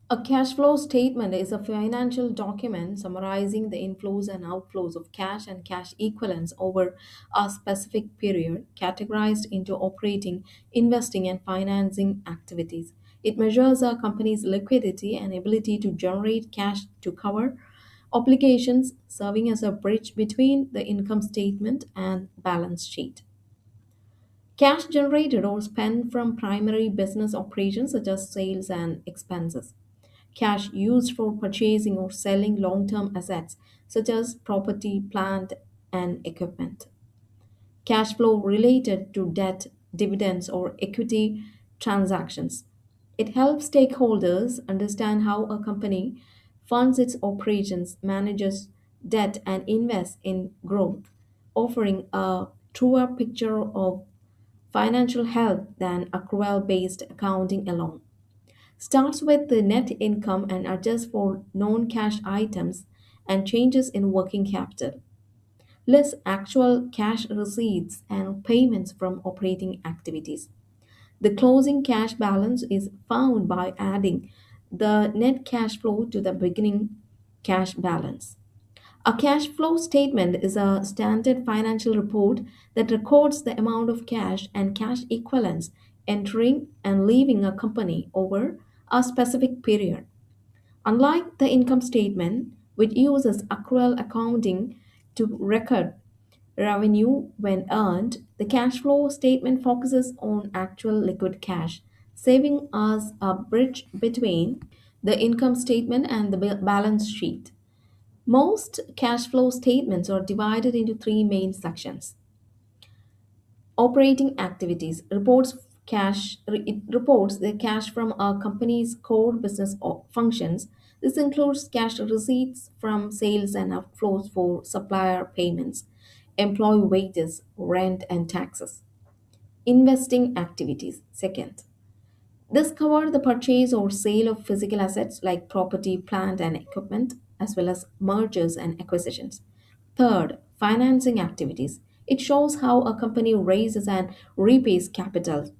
A cash flow statement is a financial document summarizing the inflows and outflows of cash and cash equivalents over a specific period, categorized into operating, investing, and financing activities. It measures a company's liquidity and ability to generate cash to cover obligations, serving as a bridge between the income statement and balance sheet. Cash generated or spent from primary business operations such as sales and expenses. Cash used for purchasing or selling long term assets such as property, plant, and equipment. Cash flow related to debt, dividends, or equity transactions. It helps stakeholders understand how a company funds its operations, manages debt, and invests in growth, offering a truer picture of financial health than accrual based accounting alone. Starts with the net income and adjusts for non cash items and changes in working capital. Lists actual cash receipts and payments from operating activities. The closing cash balance is found by adding the net cash flow to the beginning cash balance. A cash flow statement is a standard financial report that records the amount of cash and cash equivalents entering and leaving a company over a specific period. Unlike the income statement, which uses accrual accounting to record revenue when earned, the cash flow statement focuses on actual liquid cash, saving us a bridge between the income statement and the balance sheet. Most cash flow statements are divided into three main sections. Operating activities it reports the cash from a company's core business functions. This includes cash receipts from sales and outflows for supplier payments, employee wages, rent, and taxes. Investing activities. Second, this covered the purchase or sale of physical assets like property, plant, and equipment, as well as mergers and acquisitions. Third, financing activities. It shows how a company raises and repays capital.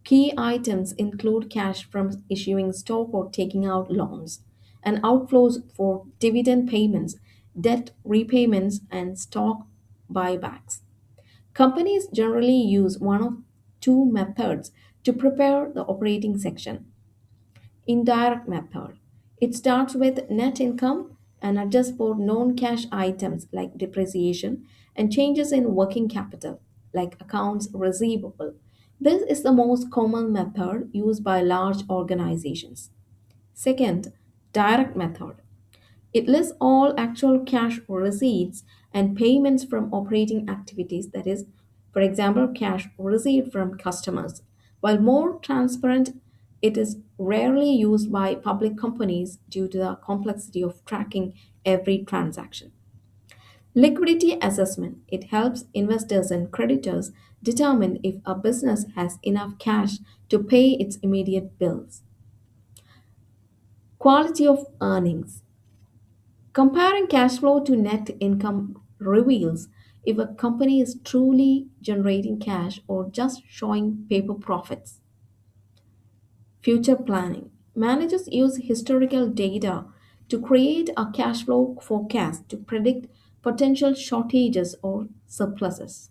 Key items include cash from issuing stock or taking out loans, and outflows for dividend payments, debt repayments, and stock buybacks. Companies generally use one of two methods to prepare the operating section. Indirect method. It starts with net income and adjusts for non cash items like depreciation and changes in working capital like accounts receivable. This is the most common method used by large organizations. Second, direct method. It lists all actual cash receipts and payments from operating activities, that is, for example, cash received from customers. While more transparent, it is rarely used by public companies due to the complexity of tracking every transaction. Liquidity assessment. It helps investors and creditors determine if a business has enough cash to pay its immediate bills. Quality of earnings. Comparing cash flow to net income reveals if a company is truly generating cash or just showing paper profits. Future planning. Managers use historical data to create a cash flow forecast to predict potential shortages or surpluses.